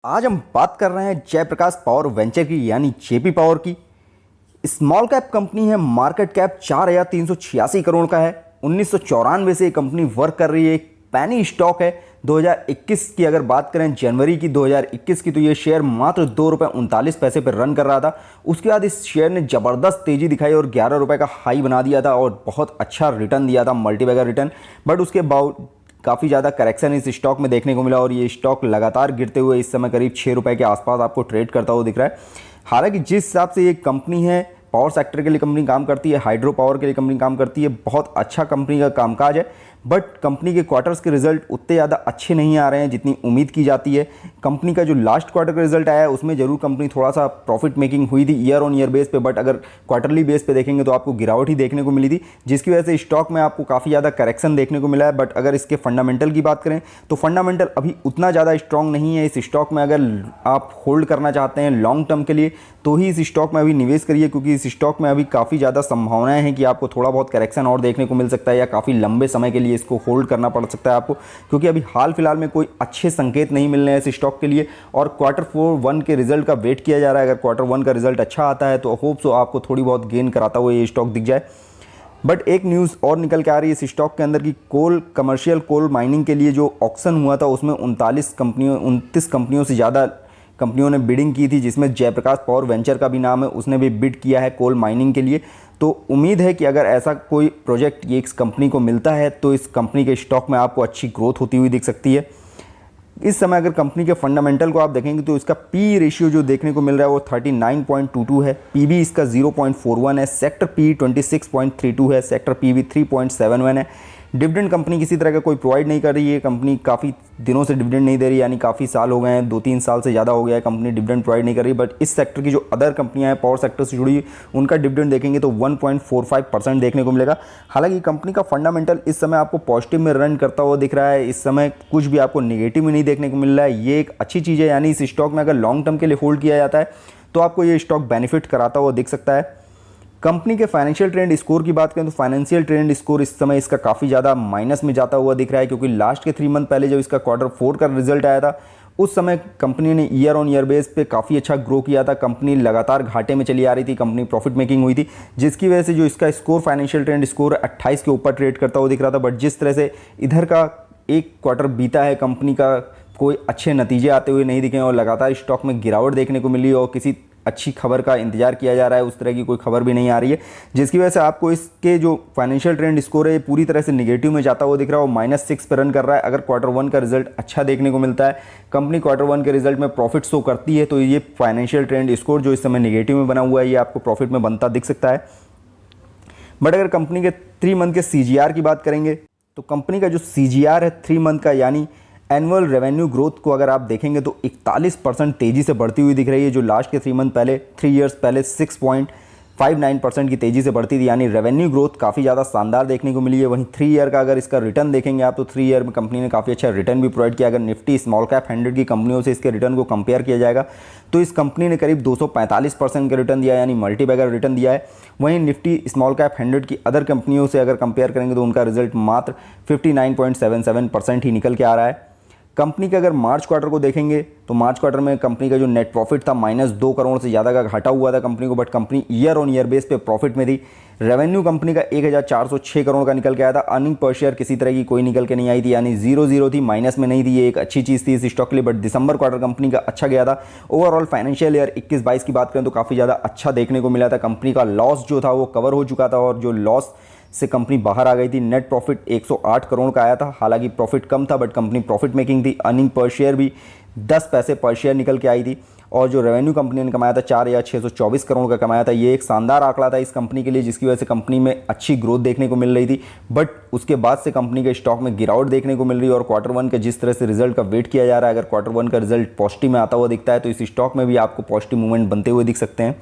आज हम बात कर रहे हैं जयप्रकाश पावर वेंचर की यानी जेपी पावर की। स्मॉल कैप कंपनी है, मार्केट कैप 4,386 करोड़ का है। 1994 से ये कंपनी वर्क कर रही है। एक पैनी स्टॉक है। 2021 की अगर बात करें, जनवरी की 2021 की, तो ये शेयर मात्र ₹2.39 पर रन कर रहा था। उसके बाद इस शेयर ने ज़बरदस्त तेज़ी दिखाई और ₹11 का हाई बना दिया था और बहुत अच्छा रिटर्न दिया था, मल्टीबैगर रिटर्न। बट उसके बाद काफ़ी ज़्यादा करेक्शन इस स्टॉक में देखने को मिला और ये स्टॉक लगातार गिरते हुए इस समय करीब ₹6 के आसपास आपको ट्रेड करता हुआ दिख रहा है। हालांकि जिस हिसाब से ये कंपनी है, पावर सेक्टर के लिए कंपनी काम करती है, हाइड्रो पावर के लिए कंपनी काम करती है, बहुत अच्छा कंपनी का कामकाज है। बट कंपनी के क्वार्टर्स के रिजल्ट उतने ज़्यादा अच्छे नहीं आ रहे हैं जितनी उम्मीद की जाती है। कंपनी का जो लास्ट क्वार्टर का रिजल्ट आया है उसमें जरूर कंपनी थोड़ा सा प्रॉफिट मेकिंग हुई थी ईयर ऑन ईयर बेस पे, बट अगर क्वार्टरली बेस पे देखेंगे तो आपको गिरावट ही देखने को मिली थी, जिसकी वजह से स्टॉक में आपको काफ़ी ज़्यादा करेक्शन देखने को मिला है। बट अगर इसके फंडामेंटल की बात करें तो फंडामेंटल अभी उतना ज़्यादा स्ट्रॉन्ग नहीं है इस स्टॉक में। अगर आप होल्ड करना चाहते हैं लॉन्ग टर्म के लिए तो ही इस स्टॉक में अभी निवेश करिए, क्योंकि इस स्टॉक में अभी काफ़ी ज़्यादा संभावनाएं हैं कि आपको थोड़ा बहुत करेक्शन और देखने को मिल सकता है या काफ़ी लंबे समय के लिए इसको होल्ड करना पड़ सकता है आपको, क्योंकि अभी हाल फिलहाल में कोई अच्छे संकेत नहीं मिल रहे हैं इस स्टॉक के लिए। और Q1 के रिजल्ट का वेट किया जा रहा है। अगर Q1 का रिजल्ट अच्छा आता है तो होप सो आपको थोड़ी बहुत गेन कराता हुआ ये स्टॉक दिख जाए। बट एक न्यूज़ और निकल के आ रही है इस स्टॉक के अंदर की कमर्शियल कोल माइनिंग के लिए जो ऑक्शन हुआ था उसमें 29 कंपनियों से ज़्यादा कंपनियों ने बिडिंग की थी, जिसमें जयप्रकाश पावर वेंचर का भी नाम है, उसने भी बिड किया है कोल माइनिंग के लिए। तो उम्मीद है कि अगर ऐसा कोई प्रोजेक्ट ये इस कंपनी को मिलता है तो इस कंपनी के स्टॉक में आपको अच्छी ग्रोथ होती हुई दिख सकती है। इस समय अगर कंपनी के फंडामेंटल को आप देखेंगे तो इसका पी रेशियो जो देखने को मिल रहा है वो 39.22 है, पीबी इसका 0.41 है, सेक्टर पी 26.32 है, सेक्टर पीबी 3.71 है। डिविडेंड कंपनी किसी तरह का कोई प्रोवाइड नहीं कर रही है। कंपनी काफ़ी दिनों से डिविडेंड नहीं दे रही, यानी काफ़ी साल हो गए हैं, 2-3 साल से ज़्यादा हो गया है कंपनी डिविडेंड प्रोवाइड नहीं कर रही। बट इस सेक्टर की जो अदर कंपनियां हैं पावर सेक्टर से जुड़ी, उनका डिविडेंड देखेंगे तो 1.45% देखने को मिलेगा। हालांकि कंपनी का फंडामेंटल इस समय आपको पॉजिटिव में रन करता हुआ दिख रहा है। इस समय कुछ भी आपको नेगेटिव में नहीं देखने को मिल रहा है। ये एक अच्छी चीज़ है, यानी इस स्टॉक में अगर लॉन्ग टर्म के लिए होल्ड किया जाता है तो आपको ये स्टॉक बेनिफिट कराता हुआ दिख सकता है। कंपनी के फाइनेंशियल ट्रेंड स्कोर की बात करें तो फाइनेंशियल ट्रेंड स्कोर इस समय इसका काफ़ी ज़्यादा माइनस में जाता हुआ दिख रहा है, क्योंकि लास्ट के 3 मंथ पहले जब इसका Q4 का रिजल्ट आया था उस समय कंपनी ने ईयर ऑन ईयर बेस पे काफ़ी अच्छा ग्रो किया था। कंपनी लगातार घाटे में चली आ रही थी, कंपनी प्रॉफिट मेकिंग हुई थी, जिसकी वजह से जो इसका स्कोर फाइनेंशियल ट्रेंड स्कोर 28 के ऊपर ट्रेड करता हुआ दिख रहा था। बट जिस तरह से इधर का एक क्वार्टर बीता है, कंपनी का कोई अच्छे नतीजे आते हुए नहीं दिखे और लगातार स्टॉक में गिरावट देखने को मिली और किसी अच्छी खबर का इंतजार किया जा रहा है, उस तरह की कोई खबर भी नहीं आ रही है, जिसकी वजह से आपको इसके जो फाइनेंशियल ट्रेंड स्कोर है पूरी तरह से नेगेटिव में जाता हुआ दिख रहा है और -6 पर रन कर रहा है। अगर Q1 का रिजल्ट अच्छा देखने को मिलता है, कंपनी Q1 के रिजल्ट में प्रॉफिट शो करती है, तो ये फाइनेंशियल ट्रेंड स्कोर जो इस समय नेगेटिव में बना हुआ है ये आपको प्रॉफिट में बनता दिख सकता है। बट अगर कंपनी के 3 मंथ के CGR की बात करेंगे तो कंपनी का जो CGR है 3 मंथ का, यानी एनुअल रेवेन्यू ग्रोथ को अगर आप देखेंगे तो 41% तेज़ी से बढ़ती हुई दिख रही है, जो लास्ट के 3 मंथ पहले 3 ईयर्स पहले 6.59% की तेज़ी से बढ़ती थी, यानी रेवेन्यू ग्रोथ काफ़ी ज़्यादा शानदार देखने को मिली है। वहीं 3 ईयर का अगर इसका रिटर्न देखेंगे आप तो 3 ईयर में कंपनी ने काफ़ी अच्छा रिटर्न भी प्रोवाइड किया। अगर निफ्टी स्मॉल कैप 100 की कंपनियों से इसके रिटर्न को कंपेयर किया जाएगा तो इस कंपनी ने करीब 245% का रिटर्न दिया है, यानी मल्टीबैगर रिटर्न दिया है। वहीं निफ्टी स्मॉल कैप 100 की अदर कंपनियों से अगर कंपेयर करेंगे तो उनका रिजल्ट मात्र 59.77% ही निकल के आ रहा है। कंपनी के अगर मार्च क्वार्टर को देखेंगे तो मार्च क्वार्टर में कंपनी का जो नेट प्रॉफिट था -2 करोड़ से ज़्यादा का घाटा हुआ था कंपनी को, but company year on year base पे प्रॉफिट में थी। रेवेन्यू कंपनी का 1406 करोड़ का निकल के आया था। अर्निंग पर शेयर किसी तरह की कोई निकल के नहीं आई थी, यानी 0 थी, माइनस में नहीं थी। ये एक अच्छी चीज़ थी इस स्टॉक के लिए। बट दिसंबर क्वार्टर कंपनी का अच्छा गया था। ओवरऑल फाइनेंशियल ईयर 21-22 की बात करें तो काफ़ी ज़्यादा अच्छा देखने को मिला था। कंपनी का लॉस जो था वो कवर हो चुका था और जो लॉस से कंपनी बाहर आ गई थी। नेट प्रॉफिट 108 करोड़ का आया था, हालांकि प्रॉफिट कम था बट कंपनी प्रॉफिट मेकिंग थी। अर्निंग पर शेयर भी 10 पैसे पर शेयर निकल के आई थी और जो रेवेन्यू कंपनी ने कमाया था 4,624 करोड़ का कमाया था। ये एक शानदार आंकड़ा था इस कंपनी के लिए, जिसकी वजह से कंपनी में अच्छी ग्रोथ देखने को मिल रही थी। बट उसके बाद से कंपनी के स्टॉक में गिरावट देखने को मिल रही है और Q1 के जिस तरह से रिजल्ट का वेट किया जा रहा है, अगर Q1 का रिजल्ट पॉजिटिव में आता हुआ दिखता है तो इस स्टॉक में भी आपको पॉजिटिव मूवमेंट बनते हुए दिख सकते हैं।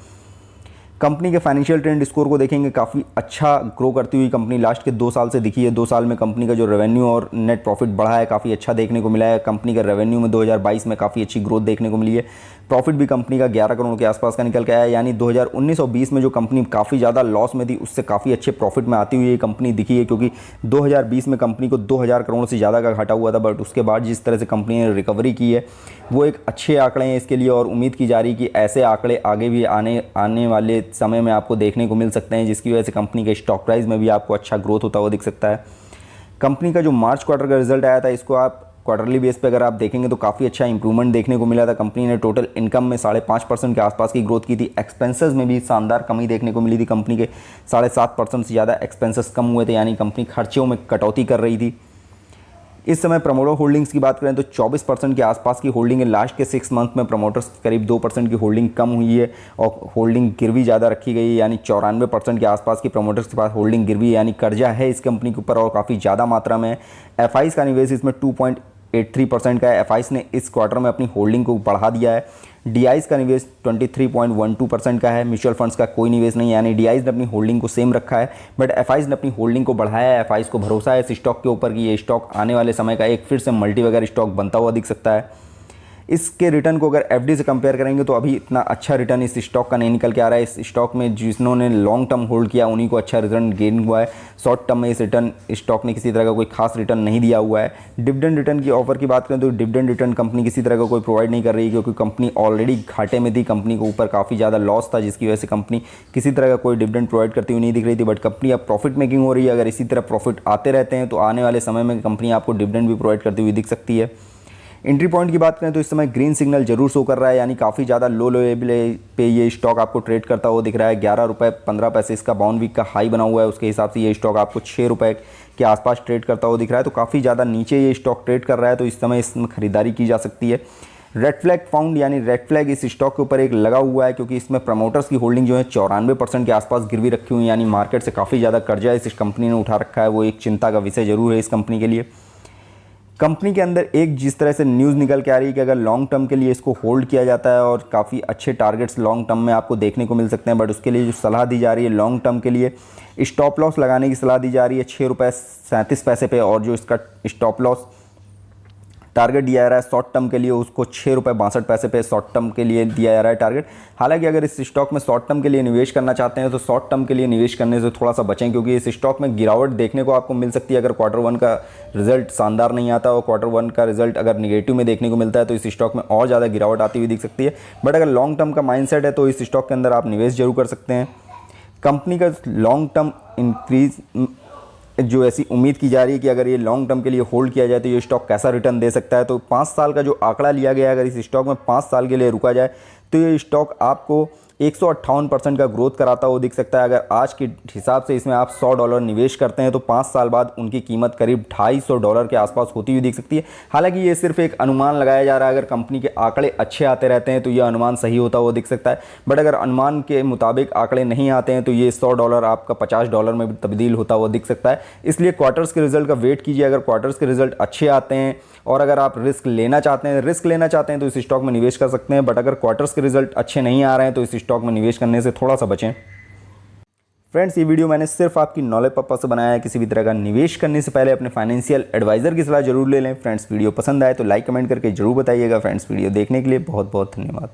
कंपनी के फाइनेंशियल ट्रेंड स्कोर को देखेंगे, काफ़ी अच्छा ग्रो करती हुई कंपनी लास्ट के 2 साल से दिखी है। 2 साल में कंपनी का जो रेवेन्यू और नेट प्रॉफिट बढ़ा है, काफ़ी अच्छा देखने को मिला है। कंपनी का रेवेन्यू में 2022 में काफ़ी अच्छी ग्रोथ देखने को मिली है। प्रॉफिट भी कंपनी का 11 करोड़ के आसपास का निकल के आया, यानी 2019 और 20 में जो कंपनी काफ़ी ज़्यादा लॉस में थी उससे काफ़ी अच्छे प्रॉफिट में आती हुई ये कंपनी दिखी है, क्योंकि 2020 में कंपनी को 2000 करोड़ से ज़्यादा का घाटा हुआ था। बट उसके बाद जिस तरह से कंपनी ने रिकवरी की है वो एक अच्छे आंकड़े हैं इसके लिए, और उम्मीद की जा रही है कि ऐसे आंकड़े आगे भी आने वाले समय में आपको देखने को मिल सकते हैं, जिसकी वजह से कंपनी के स्टॉक प्राइस में भी आपको अच्छा ग्रोथ होता हुआ दिख सकता है। कंपनी का जो मार्च क्वार्टर का रिजल्ट आया था, इसको आप क्वार्टरली बेस पे अगर आप देखेंगे तो काफ़ी अच्छा इंप्रूवमेंट देखने को मिला था। कंपनी ने टोटल इनकम में 5.5% के आसपास की ग्रोथ की थी। एक्सपेंसेस में भी शानदार कमी देखने को मिली थी, कंपनी के 7.5% से ज़्यादा एक्सपेंसेस कम हुए थे, यानी कंपनी खर्चों में कटौती कर रही थी। इस समय प्रमोटर होल्डिंग्स की बात करें तो 24% के आसपास की होल्डिंग है। लास्ट के 6 मंथ में प्रमोटर्स करीब 2% की होल्डिंग कम हुई है और होल्डिंग गिरवी ज़्यादा रखी गई है, यानी 94% के आसपास की प्रमोटर्स के पास होल्डिंग गिरवी है, यानी कर्जा है इस कंपनी के ऊपर और काफ़ी ज़्यादा मात्रा में। एफआईज का निवेश इसमें 2.83% का है। एफआईज ने इस क्वार्टर में अपनी होल्डिंग को बढ़ा दिया है। डीआईज का निवेश 23.12% का है। म्यूचुअल फंड्स का कोई निवेश नहीं है, यानी डीआईज ने अपनी होल्डिंग को सेम रखा है, बट एफआईज ने अपनी होल्डिंग को बढ़ाया है। एफआईज को भरोसा है इस स्टॉक के ऊपर कि ये स्टॉक आने वाले समय का एक फिर से मल्टी वगैरह स्टॉक बनता हुआ दिख सकता है। इसके रिटर्न को अगर एफडी से कंपेयर करेंगे तो अभी इतना अच्छा रिटर्न इस स्टॉक का नहीं निकल के आ रहा है। इस स्टॉक में जिन्होंने लॉन्ग टर्म होल्ड किया उन्हीं को अच्छा रिटर्न गेन हुआ है। शॉर्ट टर्म में इस रिटर्न स्टॉक ने किसी तरह का कोई खास रिटर्न नहीं दिया हुआ है। डिविडेंड रिटर्न की ऑफर की बात करें तो डिविडेंड रिटर्न कंपनी किसी तरह का कोई प्रोवाइड नहीं कर रही, क्योंकि कंपनी ऑलरेडी घाटे में थी। कंपनी के ऊपर काफ़ी ज़्यादा लॉस था, जिसकी वजह से कंपनी किसी तरह का कोई डिविडेंड प्रोवाइड करती हुई नहीं दिख रही थी। बट कंपनी अब प्रॉफिट मेकिंग हो रही है। अगर इसी तरह प्रॉफिट आते रहते हैं तो आने वाले समय में कंपनी आपको डिविडेंड भी प्रोवाइड करती हुई दिख सकती है। एंट्री पॉइंट की बात करें तो इस समय ग्रीन सिग्नल जरूर शो कर रहा है, यानी काफ़ी ज़्यादा लो लेवल पे ये स्टॉक आपको ट्रेड करता हुआ दिख रहा है। 11 रुपये 15 पैसे इसका बाउंड वीक का हाई बना हुआ है, उसके हिसाब से ये स्टॉक आपको 6 रुपये के आसपास ट्रेड करता हुआ दिख रहा है। तो काफ़ी ज़्यादा नीचे ये स्टॉक ट्रेड कर रहा है, तो इस समय इसमें खरीदारी की जा सकती है। रेड फ्लैग फाउंड, यानी रेड फ्लैग इस स्टॉक के ऊपर एक लगा हुआ है, क्योंकि इसमें प्रमोटर्स की होल्डिंग जो है 94% के आसपास गिरवी रखी हुई है, यानी मार्केट से काफ़ी ज़्यादा कर्जा इस कंपनी ने उठा रखा है। वो एक चिंता का विषय जरूर है इस कंपनी के लिए। कंपनी के अंदर एक जिस तरह से न्यूज़ निकल के आ रही है कि अगर लॉन्ग टर्म के लिए इसको होल्ड किया जाता है और काफ़ी अच्छे टारगेट्स लॉन्ग टर्म में आपको देखने को मिल सकते हैं, बट उसके लिए जो सलाह दी जा रही है लॉन्ग टर्म के लिए स्टॉप लॉस लगाने की सलाह दी जा रही है 6 रुपये 37 पैसे पे, और जो इसका स्टॉप लॉस टारगेट दिया जा रहा है शॉर्ट टर्म के लिए उसको 6 रुपये 62 पैसे पे शॉर्ट टर्म के लिए दिया जा रहा है टारगेट। हालांकि अगर इस स्टॉक में शॉर्ट टर्म के लिए निवेश करना चाहते हैं तो शॉर्ट टर्म के लिए निवेश करने से थोड़ा सा बचें, क्योंकि इस स्टॉक में गिरावट देखने को आपको मिल सकती है अगर Q1 का रिजल्ट शानदार नहीं आता और Q1 का रिजल्ट अगर निगेटिव में देखने को मिलता है तो इस स्टॉक में और ज़्यादा गिरावट आती हुई दिख सकती है। बट अगर लॉन्ग टर्म का माइंडसेट है तो इस स्टॉक के अंदर आप निवेश जरूर कर सकते हैं। कंपनी का लॉन्ग टर्म इंक्रीज जो ऐसी उम्मीद की जा रही है कि अगर ये लॉन्ग टर्म के लिए होल्ड किया जाए तो ये स्टॉक कैसा रिटर्न दे सकता है, तो 5 साल का जो आंकड़ा लिया गया है अगर इस स्टॉक में 5 साल के लिए रुका जाए तो ये स्टॉक आपको 158% का ग्रोथ कराता हुआ दिख सकता है। अगर आज के हिसाब से इसमें आप $100 निवेश करते हैं तो 5 साल बाद उनकी कीमत करीब $250 के आसपास होती हुई दिख सकती है। हालांकि ये सिर्फ एक अनुमान लगाया जा रहा है, अगर कंपनी के आंकड़े अच्छे आते रहते हैं तो ये अनुमान सही होता हुआ दिख सकता है। बट अगर अनुमान के मुताबिक आंकड़े नहीं आते हैं तो ये $100 आपका $50 में भी तब्दील होता हुआ दिख सकता है। इसलिए क्वार्टर्स के रिजल्ट का वेट कीजिए। अगर क्वार्टर्स के रिजल्ट अच्छे आते हैं और अगर आप रिस्क लेना चाहते हैं तो इस स्टॉक में निवेश कर सकते हैं। बट अगर क्वार्टर्स के रिजल्ट अच्छे नहीं आ रहे हैं तो इस स्टॉक में निवेश करने से थोड़ा सा बचें। फ्रेंड्स, ये वीडियो मैंने सिर्फ आपकी नॉलेज पर्पस से बनाया है। किसी भी तरह का निवेश करने से पहले अपने फाइनेंशियल एडवाइजर की सलाह जरूर ले लें। फ्रेंड्स, वीडियो पसंद आए तो लाइक कमेंट करके जरूर बताइएगा। फ्रेंड्स, वीडियो देखने के लिए बहुत बहुत धन्यवाद।